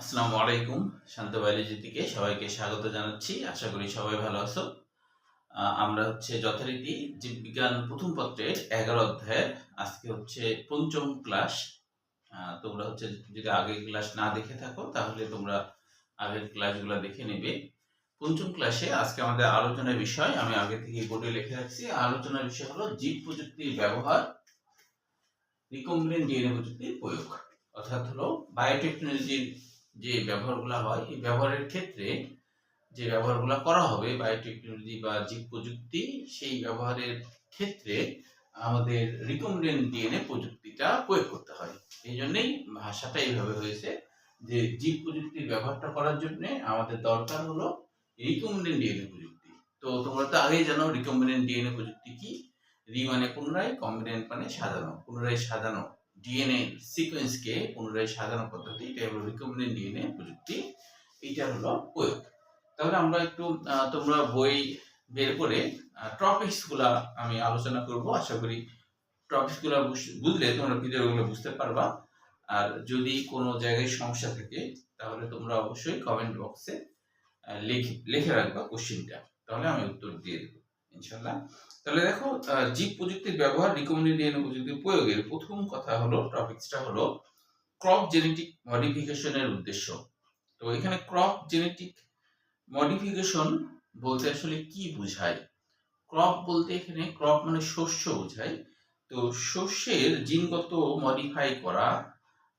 আসসালামু আলাইকুম। শান্ত বায়োলজি থেকে সবাইকে স্বাগত জানাচ্ছি। আশা করি সবাই ভালো আছো। আমরা যথারীতি জীববিজ্ঞান প্রথম পত্রের ১১ অধ্যায়ের আজকে পঞ্চম ক্লাস। তোমরা যদি আগের ক্লাস না দেখে থাকো তাহলে তোমরা আগের ক্লাসগুলো দেখে নেবে। পঞ্চম ক্লাসে আজকে আমাদের আলোচনার বিষয় আমি আগে থেকে বোর্ডে লিখে রাখছি। আলোচনার বিষয় হলো জীব প্রযুক্তির ব্যবহার, রিকম্বিনেন্ট ডিএনএ প্রযুক্তির প্রয়োগ। অর্থাৎ হলো বায়োটেকনোলজির যে ব্যবহারগুলো হয়, এই ব্যবহারের ক্ষেত্রে যে ব্যবহারগুলো করা হবে বায়োটেকনোলজি বা জীব প্রযুক্তি, সেই ব্যবহারের ক্ষেত্রে আমাদের রিকম্বিনেন্ট ডিএনএ প্রযুক্তিটা প্রয়োগ করতে হয়। এই জন্যই ভাষাটা এইভাবে হয়েছে যে জীব প্রযুক্তির ব্যবহারটা করার জন্য আমাদের দরকার হলো রিকম্বিনেন্ট ডিএনএ প্রযুক্তি। তো তোমরা তো আগেই জানো রিকম্বিনেন্ট ডিএনএ প্রযুক্তি কি। রি মানে পুনরায়, কম্বিনেন্ট মানে সাজানো, পুনরায় সাজানো ডিএনএ সিকোয়েন্সকে পুনরায় সাজানো পদ্ধতি, এটা হলো রিকম্বিনেন্ট ডিএনএ প্রযুক্তি। এইটা হলো প্রয়োগ। তাহলে আমরা একটু তোমরা বই বের করে টপিকস গুলা আমি আলোচনা করব। আশা করি টপিকস গুলা বুঝলে তোমরা ভিডিওগুলো বুঝতে পারবা। আর যদি কোনো জায়গায় সমস্যা থাকে তাহলে তোমরা অবশ্যই কমেন্ট বক্সে লিখে রাখবা কোশ্চেনটা, তাহলে আমি উত্তর দিয়ে দেবো ইনশাল্লাহ। তাহলে দেখো, জীব প্রযুক্তির ব্যবহার, রিকম্বিনেন্ট ডিএনএ প্রযুক্তির প্রয়োগের প্রথম কথা হলো, টপিকসটা হলো ক্রপ জেনেটিক মডিফিকেশনের উদ্দেশ্য। তো এখানে ক্রপ জেনেটিক মডিফিকেশন বলতে আসলে কি বোঝায়? ক্রপ বলতে এখানে ক্রপ মানে শস্য বোঝায়। তো শস্যের জিনগত মডিফাই করা,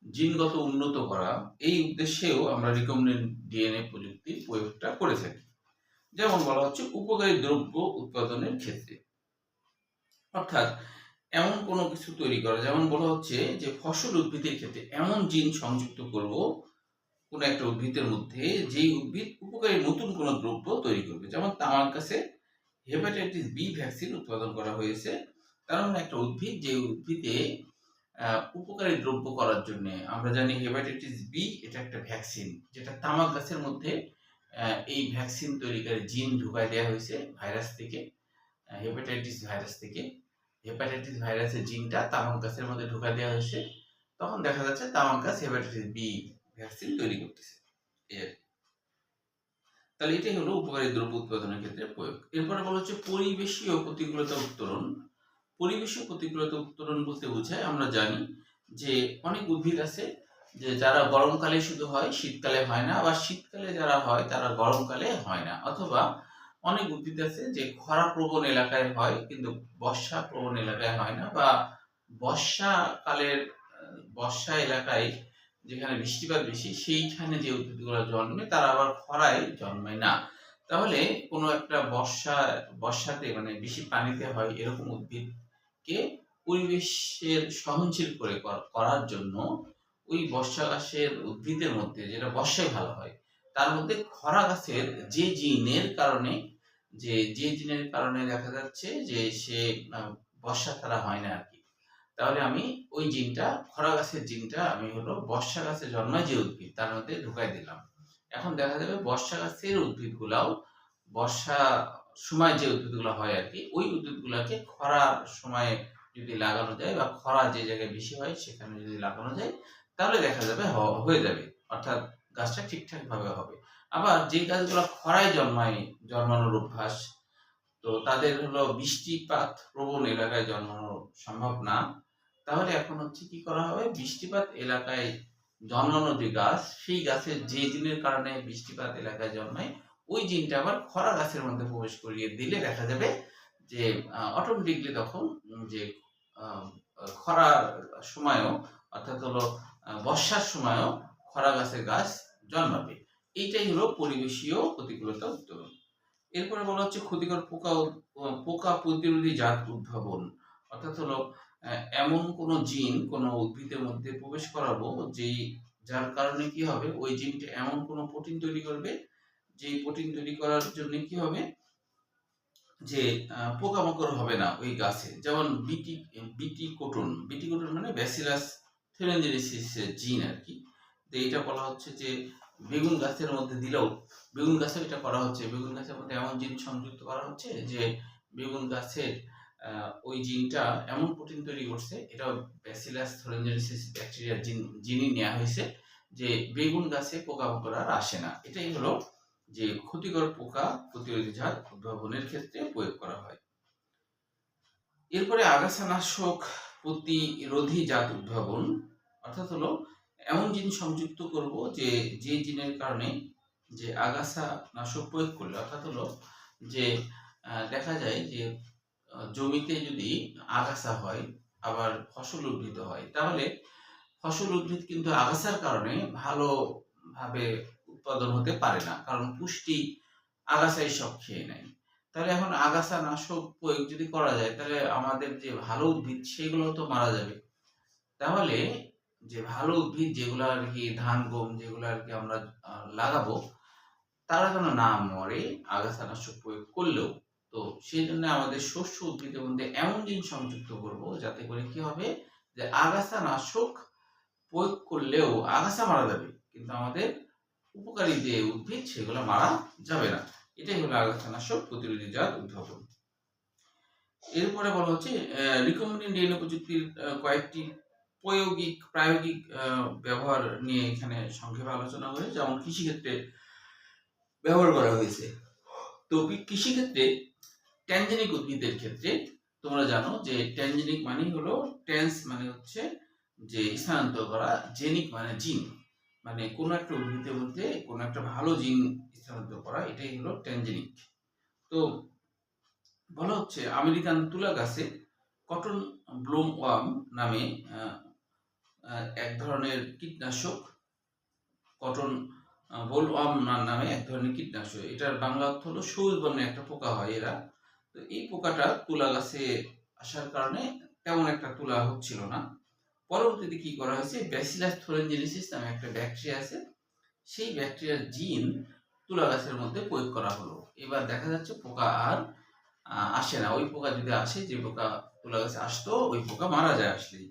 জিনগত উন্নত করা, এই উদ্দেশ্যেও আমরা রিকম্বিনেন্ট ডিএনএ প্রযুক্তির প্রয়োগটা করে থাকি। যেমন বলা হচ্ছে উপকারী দ্রব্য উৎপাদনের ক্ষেত্রে, অর্থাৎ এমন কোনো কিছু তৈরি করা। যেমন বলা হচ্ছে যে ফসল উদ্ভিদের ক্ষেত্রে এমন জিন সংযুক্ত করব কোন একটা উদ্ভিদের মধ্যে, যেই উদ্ভিদ উপকারী নতুন কোনো দ্রব্য তৈরি করবে। যেমন তামাক গাছে হেপাটাইটিস বি ভ্যাকসিন উৎপাদন করা হয়েছে। তার মানে একটা উদ্ভিদ, যে উদ্ভিদে উপকারী দ্রব্য করার জন্য, আমরা জানি হেপাটাইটিস বি এটা একটা ভ্যাকসিন, যেটা তামাক গাছের মধ্যে এই ভ্যাকসিন তৈরিকারী জিন ঢুকাই দেওয়া হয়েছে ভাইরাস থেকে, হেপাটাইটিস ভাইরাস থেকে। হেপাটাইটিস ভাইরাসের জিনটা তামাক গাছের মধ্যে ঢুকাই দেওয়া হয়েছে, তখন দেখা যাচ্ছে তামাক গাছ হেপাটাইটিস বি ভ্যাকসিন তৈরি করতেছে। তাহলে এটাই হলো উপকারী দ্রব্য উৎপাদনের ক্ষেত্রে প্রয়োগ। এরপরে বলা হচ্ছে পরিবেশীয় প্রতিকূলতা উত্তরণ। পরিবেশীয় প্রতিকূলতা উত্তরণ বলতে বোঝায়, আমরা জানি যে অনেক উদ্ভিদ আছে যে যারা গরমকালে শুধু হয়, শীতকালে হয় না, আবার শীতকালে যারা হয় তারা গরমকালে হয় না। অথবা অনেক উদ্ভিদ আছে যে খরা প্রবণ এলাকায় হয় কিন্তু বর্ষা প্রবণ এলাকায় হয় না, বা বর্ষাকালের বর্ষা এলাকায় যেখানে বৃষ্টিপাত বেশি সেইখানে যে উদ্ভিদগুলো জন্মে তারা আবার খরায় জন্মায় না। তাহলে কোনো একটা বর্ষাতে মানে বেশি পানিতে হয় এরকম উদ্ভিদকে পরিবেশের সহনশীল করে করার জন্য ওই বর্ষা গাছের উদ্ভিদের মধ্যে, যেটা বর্ষায় ভালো হয়, তার মধ্যে খরা গাছের যে জিনের কারণে দেখা যাচ্ছে যে সে বর্ষা ছাড়া হয় না আর কি। তাহলে আমি ওই জিনটা, খরা গাছের জিনটা আমি হলো বর্ষা গাছে জন্মায় যে উদ্ভিদ তার মধ্যে ঢুকাই দিলাম। এখন দেখা যাবে বর্ষা গাছের উদ্ভিদগুলাও বর্ষা সময় যে উদ্ভিদগুলো হয় আর কি, ওই উদ্ভিদগুলোকে খরার সময়ে যদি লাগানো যায় বা খরা যে জায়গায় বেশি হয় সেখানে যদি লাগানো যায়, তাহলে দেখা যাবে হয়ে যাবে, অর্থাৎ গাছটা ঠিকঠাক ভাবে হবে। আবার যে গাছগুলো খরায় জন্মানোর অভ্যাস, তো তাদের হলো বৃষ্টিপাত প্রবণ এলাকায় জন্মানো সম্ভব না। তাহলে এখন কি করা হবে, বৃষ্টিপাত এলাকায় জন্মানো যে গাছ, সেই গাছের যে জিনের কারণে বৃষ্টিপাত এলাকায় জন্মায়, ওই জিনটা আবার খরা গাছের মধ্যে প্রবেশ করিয়ে দিলে দেখা যাবে যে অটোমেটিকলি তখন যে খরার সময়ও, অর্থাৎ হলো বর্ষার সময়ও খরা গাছের গাছ জন্মাবে। এইটাই হলো পরিবেশীয় প্রতিকূলতা উত্তরণ। এরপরে বলা হচ্ছে ক্ষতিকর পোকা প্রতিরোধী জাত উদ্ভাবন। অর্থাৎ হলো এমন কোন জিন কোন উদ্ভিদের মধ্যে প্রবেশ করাবো যার কারণে কি হবে, ওই জিনটা এমন কোন প্রোটিন তৈরি করবে, যে প্রোটিন তৈরি করার জন্য কি হবে যে পোকামাকড় হবে না ওই গাছে। যেমন বিটি কোটন মানে ব্যাসিলাস থুরিনজিনেসিস জিন আর কি। তো এটা বলা হচ্ছে যে বেগুন গাছের মধ্যে দিলেও, বেগুন গাছে এটা করা হচ্ছে, বেগুন গাছের মধ্যে এমন জিন সংযুক্ত করা হচ্ছে যে বেগুন গাছের ওই জিনটা এমন প্রোটিন তৈরি করছে, এটা ব্যাসিলাস থুরিনজিনেসিস ব্যাকটেরিয়া জিনই নেওয়া হয়েছে, যে বেগুন গাছে পোকামাকড় আর আসে না। এটাই হলো যে ক্ষতিকর পোকা প্রতিরোধী জাত উদ্ভাবনের ক্ষেত্রে প্রয়োগ করা হয়। এরপরে আগাছানাশক প্রতিরোধী জাত উদ্ভাবন, অর্থাৎ হলো এমন জিন সংযুক্ত করব যে জিনের কারণে যে আগাছা নাশক প্রয়োগ করলে, অর্থাৎ হলো যে দেখা যায় যে জমিতে যদি আগাছা হয় আবার ফসল উদ্ভিদ হয়, তাহলে ফসল উদ্ভিদ কিন্তু আগাছার কারণে ভালোভাবে উৎপাদন হতে পারে না, কারণ পুষ্টি আগাছাই সব খেয়ে নেয়। তাহলে এখন আগাছা নাশক প্রয়োগ যদি করা যায়, তাহলে আমাদের যে ভালো উদ্ভিদ সেগুলো তো মারা যাবে। তাহলে যে ভালো উদ্ভিদ যেগুলো আর কি ধান গম যেগুলো আর কি আমরা লাগাবো, তারা যেন না মরে আগাছা নাশক প্রয়োগ করলেও। তো সেই জন্য আমাদের শস্য উদ্ভিদের মধ্যে এমন জিন সংযুক্ত করব যাতে করে কি হবে, যে আগাছা নাশক প্রয়োগ করলেও আগাছা মারা যাবে, কিন্তু আমাদের উপকারী যে উদ্ভিদ সেগুলো মারা যাবে না। এটাই হলো আগাছানাশক প্রতিরোধী জাত উদ্ভাবন। এরপরে বলা হচ্ছে রিকম্বিনেন্ট ডিএনএ প্রযুক্তির কয়েকটি প্রায়োগিক ব্যবহার নিয়ে এখানে সংক্ষেপে আলোচনা হয়েছে, যেমন কৃষিক্ষেত্রে ব্যবহার করা হয়েছে। তো কৃষিক্ষেত্রে ট্যানজেনিক উদ্ভিদের ক্ষেত্রে তোমরা জানো যে ট্যানজেনিক মানে হলো, ট্যান্স মানে হচ্ছে যে স্থানান্তর করা, জেনিক মানে জিন, মানে কোন একটা উদ্ভিদের মধ্যে কোন একটা ভালো জিন স্থানান্তর করা, এটাই হলো ট্যানজেনিক। তো বলা হচ্ছে আমেরিকান তুলা গাছে কটন ব্লুম ওয়ার্ম নামে এক ধরনের কীটনাশক, কটন বোলওয়ার্ম নামে এক ধরনের কীটনাশক, এটার বাংলা অর্থ হলো সবুজ বর্ণের একটা পোকা হয় এরা। তো এই পোকাটা তুলা গাছে আসার কারণে তেমন একটা তুলা হচ্ছিল না। পরবর্তীতে কি করা হয়েছে, ব্যাসিলাস থোরেনজেনেসিস নামে একটা ব্যাকটেরিয়া আছে, সেই ব্যাকটেরিয়ার জিন তুলা গাছের মধ্যে প্রয়োগ করা হলো। এবার দেখা যাচ্ছে পোকা আর আসে না। ওই পোকা যদি আসে, যে পোকা তুলা গাছে আসতো, ওই পোকা মারা যায় আসলেই।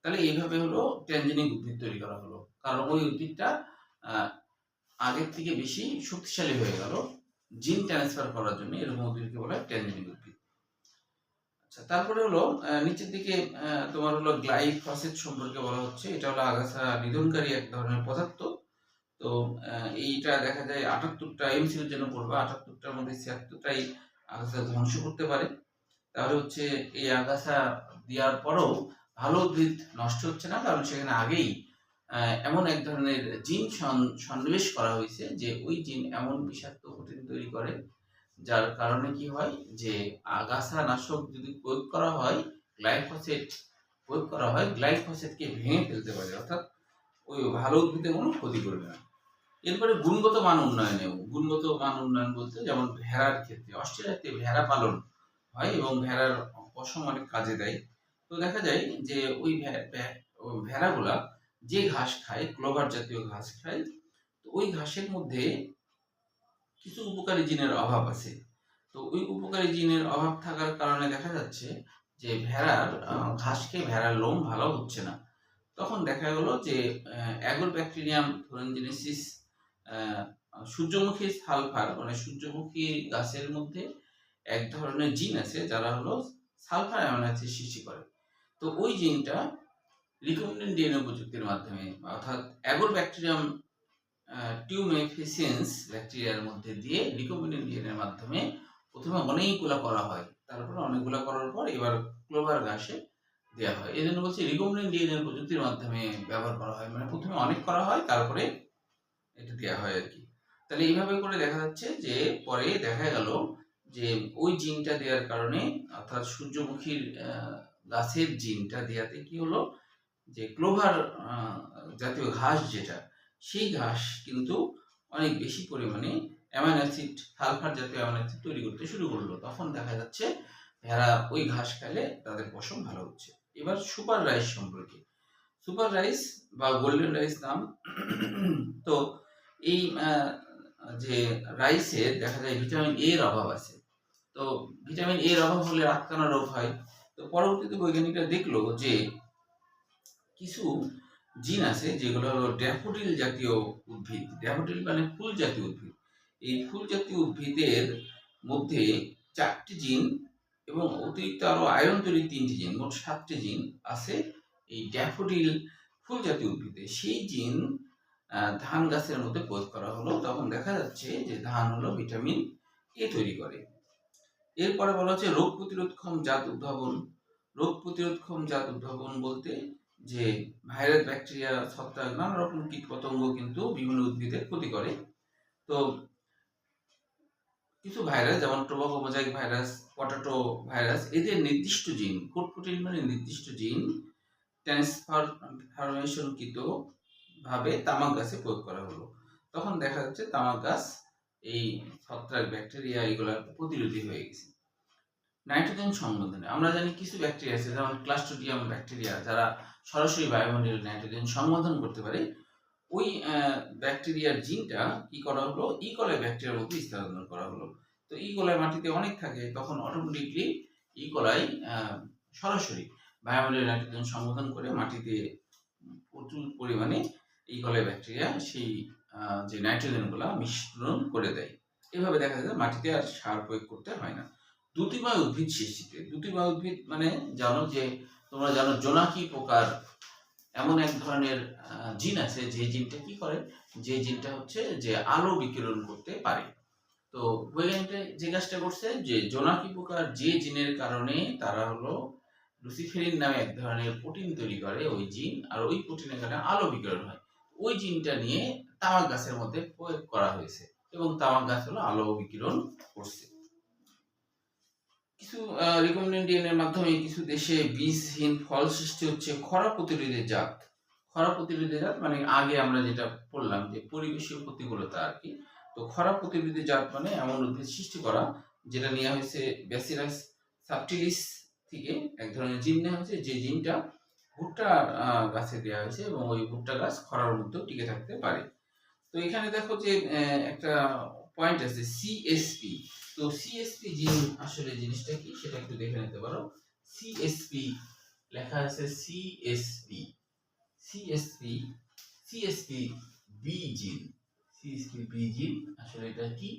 তাহলে এইভাবে হলো ট্যানজেনিক উদ্ভিদ তৈরি করা হলো, কারণ ওই উদ্ভিদটা আগের থেকে বেশি শক্তিশালী হয়ে গেল জিন ট্রান্সফার করার জন্য। এরকম উদ্ভিদকে বলা হয় ট্যানজেনিক উদ্ভিদ। আচ্ছা, তারপরে হলো নিচের দিকে তোমার হলো গ্লাইফোসেট সম্পর্কে বলা হচ্ছে। এটা হলো আগাছা নিধনকারী এক ধরনের পদার্থ। তো এইটা দেখা যায় 78টা এমসিকিউর জন্য পড়বা, 78টার মধ্যে 76টাই আগাছা ধ্বংস করতে পারে। তাহলে হচ্ছে এই আগাছা দেওয়ার পরেও ভালো উদ্ভিদ নষ্ট হচ্ছে না, কারণ সেখানে আগেই এমন এক ধরনের জিন সন্নিবেশ করা হয়েছে, যে ওই জিন এমন বিষাক্ত প্রোটিন তৈরি করে, যার কারণে কি হয়, যে আগাছা নাশক যদি প্রয়োগ করা হয়, গ্লাইফোসেটকে ভেঙে ফেলতে পারে, অর্থাৎ ওই ভালো উদ্ভিদের কোনো ক্ষতি করবে না। এরপরে গুণগত মান উন্নয়ন বলতে, যেমন ভেড়ার ক্ষেত্রে অস্ট্রেলিয়াতে ভেড়া পালন হয় এবং ভেড়ার পশম অনেক কাজে দেয়। তো দেখা যায় যে ওই ভেড়াগুলা যে ঘাস খায়, ক্লোভার জাতীয় ঘাস খায়, তো ওই ঘাসের মধ্যে কিছু উপকারী জিনের অভাব আছে। তো ওই উপকারী জিনের অভাব থাকার কারণে দেখা যাচ্ছে যে ভেড়ার ঘাস খেয়ে ভেড়ার লোম ভালো হচ্ছে না। তখন দেখা গেল যে অ্যাগোরব্যাকটেরিয়াম থোরেনজেনেসিস, সূর্যমুখী সালফার, মানে সূর্যমুখী গাছের মধ্যে এক ধরনের জিন আছে যারা হলো সালফার অ্যামাইনো অ্যাসিড সৃষ্টি করে। তো ওই জিনটা রিকম্বিনেন্ট ডিএনএ প্রযুক্তির মাধ্যমে, অর্থাৎ অ্যাগোরব্যাকটেরিয়াম টিউমেফিসিয়েন্স ব্যাকটেরিয়ার মধ্যে দিয়ে রিকম্বিনেন্ট ডিএনএর মাধ্যমে প্রথমে অনেকগুলা করা হয়, তারপরে অনেকগুলা করার পর এবার ক্লোভার ঘাসে দেওয়া হয়। এই জন্য বলছি রিকম্বিনেন্ট ডিএনএ প্রযুক্তির মাধ্যমে ব্যবহার করা হয়, মানে প্রথমে অনেক করা হয়, তারপরে এটা দেওয়া হয় আর কি। তাহলে এইভাবে করে দেখা যাচ্ছে যে পরে দেখা গেল যে ওই জিনটা দেওয়ার কারণে, অর্থাৎ সূর্যমুখীর গাছের জিনটা দেওয়াতে কি হলো, যে ক্লোভার জাতীয় ঘাস যেটা, সেই ঘাস কিন্তু অনেক বেশি পরিমাণে অ্যামাইনো অ্যাসিড, সালফার জাতীয় অ্যামাইনো অ্যাসিড তৈরি করতে শুরু করলো। তখন দেখা যাচ্ছে ভেড়া ওই ঘাস খেলে তাদের পশম ভালো হচ্ছে। এবার সুপার রাইস সম্পর্কে, সুপার রাইস বা গোল্ডেন রাইস নাম। তো এই যে রাইসে দেখা যায় ভিটামিন এ এর অভাব আছে। তো ভিটামিন এ এর অভাব হলে রাতকানা রোগ হয়। তো পরবর্তীতে বৈজ্ঞানিকরা দেখলো যে কিছু জিন আছে যেগুলো হলো ড্যাফোডিল জাতীয় উদ্ভিদ, ড্যাফোডিল মানে ফুল জাতীয় উদ্ভিদ, এই ফুল জাতীয় উদ্ভিদের মধ্যে 4টি জিন এবং অতিরিক্ত আরো আয়রন তৈরি 3টি জিন, মোট 7টি জিন আছে এই ড্যাফোডিল ফুল জাতীয় উদ্ভিদে। সেই জিন ধান গাছের মধ্যে প্রয়োগ করা হলো, তখন দেখা যাচ্ছে যে ধান হলো ভিটামিন এ তৈরি করে। এরপরে বলা হচ্ছে রোগ প্রতিরোধক্ষম জাত উদ্ভাবন। রোগ প্রতিরোধক্ষম জাত উদ্ভাবন বলতে যে ভাইরাস, ব্যাকটেরিয়া, ছত্রাক, নানা রকম কীটপতঙ্গ কিন্তু বিভিন্ন উদ্ভিদের ক্ষতি করে। তো কিছু ভাইরাস যেমন tobacco mosaic virus, potato virus, এদের নির্দিষ্ট জিন, কোড প্রোটিন মানে নির্দিষ্ট জিন ট্রান্সফরমেশনকৃত ভাবে তামাক গাছে প্রয়োগ করা হলো। তখন দেখা যাচ্ছে তামাক গাছ এই ছত্রাক, ব্যাকটেরিয়া এগুলার প্রতিরোধী হয়ে গেছে। নাইট্রোজেন সংবন্ধনে আমরা জানি কিছু ব্যাকটেরিয়া আছে যেমন ক্লাস্ট্রিডিয়াম ব্যাকটেরিয়া, যারা সরাসরি বায়ুমণ্ডলে নাইট্রোজেন সংবন্ধন করতে পারে। ওই ব্যাকটেরিয়ার জিনটা কি করা হলো, ইকোলাই ব্যাকটেরিয়ার মধ্যে স্থানান্তর করা হলো। তো ইকোলাই মাটিতে অনেক থাকে, তখন অটোমেটিকলি ইকোলাই সরাসরি বায়ুমণ্ডলে নাইট্রোজেন সংবন্ধন করে মাটিতে প্রচুর পরিমাণে ইকোলাই ব্যাকটেরিয়া সেই যে নাইট্রোজেনগুলা মিশ্রণ করে দেয়। এভাবে দেখা যায় মাটিতে আর সার প্রয়োগ করতে হয় না। দ্যুতিময় উদ্ভিদ সৃষ্টিতে, দ্যুতিময় উদ্ভিদ মানে জানো যে তোমরা জানো জোনাকি পোকার এমন এক ধরনের জিন আছে যে জিনটা কি করে, যে জিনটা হচ্ছে যে আলো বিকিরণ করতে পারে। তো বৈজ্ঞানিকরা যে কাজটা করছে যে জোনাকি পোকার যে জিনের কারণে তারা হলো লুসিফেরিন নামে এক ধরনের প্রোটিন তৈরি করে ওই জিন, আর ওই প্রোটিনের কারণে আলো বিকিরণ হয়, ওই জিনটা নিয়ে তামাক গাছের মধ্যে প্রয়োগ করা হয়েছে এবং তামাক গাছ হলো আলো বিকিরণ করছে। কিছু রিকমেন্ডেশনের মাধ্যমে কিছু দেশে বীজহীন ফল সৃষ্টি হচ্ছে। খরা প্রতিরোধী জাত, খরা প্রতিরোধী জাত মানে আগে আমরা যেটা বললাম যে পরিবেশীয় প্রতিকূলতা আর কি। তো খরা প্রতিরোধী জাত মানে এমন উদ্ভিদ সৃষ্টি করা যেটা নেওয়া হয়েছে ব্যাসিলাস সাবটিলিস থেকে, এক ধরনের জিন নেওয়া হয়েছে, যে জিনটা ভুট্টা গাছে দেওয়া হয়েছে এবং ওই ভুট্টা গাছ খরার মধ্যেও টিকে থাকতে পারে। তো এখানে দেখো যে একটা পয়েন্ট আছে সিএসপি। তো সিএসপি জিন আসলে জিনিসটা কি সেটা একটু দেখে নিতে পারো। সিএসপি লেখা আছে সিএসপি, সিএসপি, সিএসপি বি জিন, সিএসপি বি জিন আসলে এটা কি?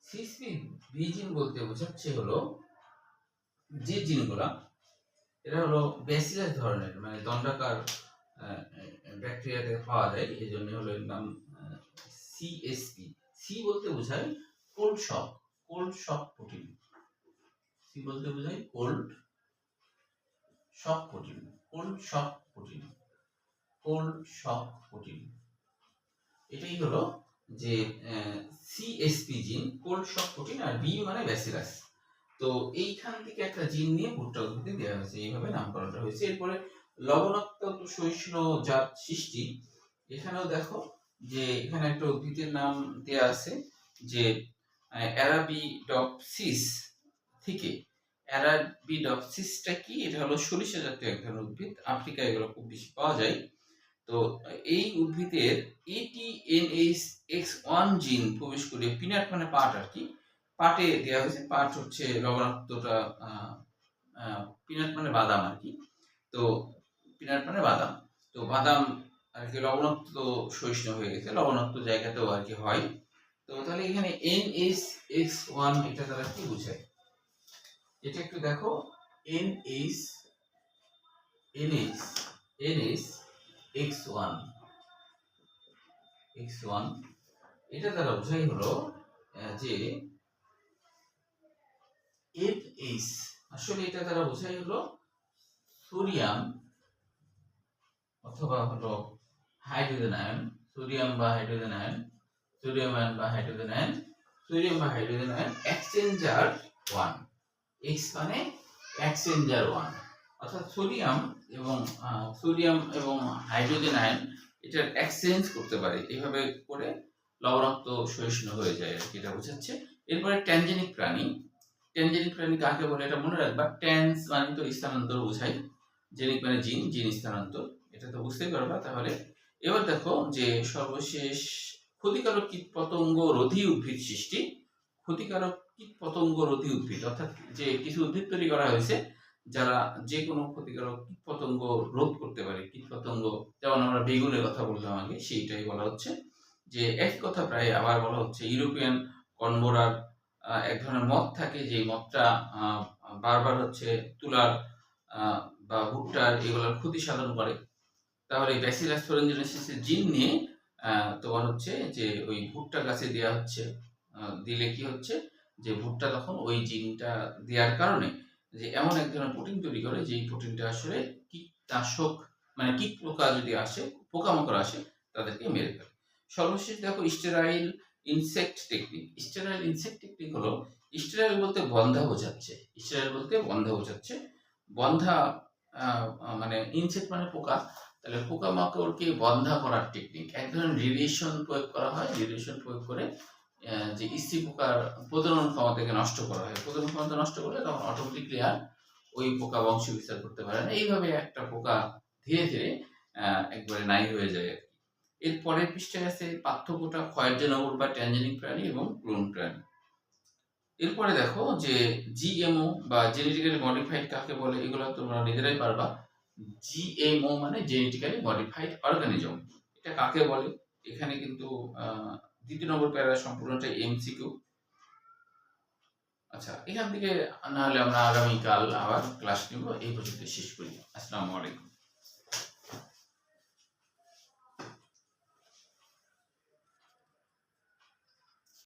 সিএসপি বি জিন বলতে বোঝাচ্ছে হলো যে জিনগুলা এরা হলো ব্যাসিলাস ধরনের মানে দণ্ডাকার ব্যাকটেরিয়াতে পাওয়া যায়, এই জন্য হলো এর নাম সিএসপি। সি বলতে বোঝায় কোল্ড শক, কোল্ড শক প্রোটিন। সি বলতে বোঝায় কোল্ড শক প্রোটিন, কোল্ড শক প্রোটিন, কোল্ড শক প্রোটিন। এটাই হলো যে সিএসপি জিন, কোল্ড শক প্রোটিন, আর বি মানে ব্যাসিলাস। তো এইখান থেকে একটা জিন নিয়ে ভুট্টা উদ্ভিদে দেওয়া হয়েছে, এইভাবে নামকরণটা হয়েছে। এরপরে লবণাক্ত সহিষ্ণু জাত সৃষ্টি, এখানেও দেখো যে এখানে একটা উদ্ভিদের নাম দেয়া আছে যে অ্যারাবিডপসিস থেকে। অ্যারাবিডপসিসটা কি? এটা হলো সরিষা জাতীয় এক ধরনের উদ্ভিদ, আফ্রিকায় এগুলো খুব বেশি পাওয়া যায়। তো এই উদ্ভিদের ATNHX1 জিন প্রবেশ করে পিনাট মানে পাট আর কি, পাটে দেওয়া হয়েছে। পাট হচ্ছে লবণাক্তটা, পিনাট মানে বাদাম আর কি। তো পিনাট মানে বাদাম, তো বাদাম আর কি লবণাক্ত সহিষ্ণু হয়ে গেছে, লবণাক্ত জায়গাতেও আর কি হয়। তো তাহলে এখানে NHX1 এটা দ্বারা কি বোঝায়, এটা একটু দেখো। NHX1 এটা দ্বারা বোঝাই হলো যে NH, আসলে এটা দ্বারা বোঝাই হলো সোডিয়াম অথবা হলো হাইড্রোজেন আয়ন, সোডিয়াম বা হাইড্রোজেন আয়ন, সোডিয়াম আয়ন বা হাইড্রোজেন আয়ন, সোডিয়াম বা হাইড্রোজেন আয়ন এক্সচেঞ্জার 1। এক্স মানে এক্সচেঞ্জার 1, অর্থাৎ সোডিয়াম এবং হাইড্রোজেন আয়ন এটার এক্সচেঞ্জ করতে পারে, এইভাবে করে লবণাক্ত সহিষ্ণু হয়ে যায় আর কি, এটা বোঝাচ্ছে। এরপরে ট্যানজেনিক প্রাণী, ট্যানজেনিক প্রাণী কাকে বলে এটা মনে রাখবা। ট্যান্স মানে তো স্থানান্তর বোঝায়, জেনিক মানে জিন, জিন স্থানান্তর, এটা তো বুঝতেই পারবা। তাহলে এবার দেখো যে সর্বশেষ ক্ষতিকারক কীটপতঙ্গ রোধী উদ্ভিদ সৃষ্টি। ক্ষতিকারক কীটপতঙ্গ রোধী উদ্ভিদ অর্থাৎ যে কিছু উদ্ভিদ তৈরি করা হয়েছে যারা যে কোনো ক্ষতিকারক কীটপতঙ্গ রোধ করতে পারে। কীটপতঙ্গ যেমন আমরা বেগুনের কথা বললাম আগে, সেইটাই বলা হচ্ছে। যে একই কথা প্রায় আবার বলা হচ্ছে ইউরোপিয়ান কনবোরার এক ধরনের মদ থাকে, যে মদটা বারবার হচ্ছে তুলার বা ভুট্টার এগুলোর ক্ষতি সাধন করে। তাহলে ব্যাসিলাস থুরিনজেনেসিসের জিন নিয়ে তোমার হচ্ছে যে ওই ভুট্টা গাছে দেওয়া হচ্ছে, দিলে কি হচ্ছে যে ভুট্টা তখন ওই জিনটা দেওয়ার কারণে যে এমন এক ধরনের প্রোটিন তৈরি করে যেই প্রোটিনটা আসলে কীটনাশক মানে কীট পোকা যদি আসে, পোকামাকড় আসে তাদেরকে মেরে ফেলে। সর্বশেষ দেখো sterile insect technique. Sterile insect technique হলো, স্টেরাইল বলতে বন্ধা বোঝাচ্ছে, স্টেরাইল বলতে বন্ধা বোঝাচ্ছে। বন্ধা মানে ইনসেক্ট মানে পোকা, তাহলে পোকামাকড়কে বন্ধা করার টেকনিক। এক ধরনের রেডিয়েশন প্রয়োগ করা হয়, রেডিয়েশন প্রয়োগ করে যে স্ত্রী পোকার প্রজনন ক্ষমতাকে নষ্ট করা হয়। প্রজনন ক্ষমতা নষ্ট করলে তখন অটোমেটিকলি আর ওই পোকা বংশ বিস্তার করতে পারে না। এইভাবে একটা পোকা ধীরে ধীরে একবারে নাই হয়ে যায়। এর পরের পৃষ্ঠায় আছে পার্থক্যটা ক্ষয়ের নগর বা ট্যানজেনিক প্রাণী এবং ক্লোন প্রাণী। এরপরে দেখো যে জিএমও বা জেনেটিক্যালি মডিফাইড কাকে বলে, এগুলো তোমরা নিজেরাই পারবা। জিএমও মানে জেনেটিক্যালি মডিফাইড অর্গানিজম, এটা কাকে বলে? এখানে কিন্তু 2 নম্বর প্যারা সম্পূর্ণটা এমসিকিউ। আচ্ছা, এখান থেকে না হলে আমরা আগামীকাল আবার ক্লাস নিব। এই পর্যন্ত শেষ করি। আসসালামু আলাইকুম।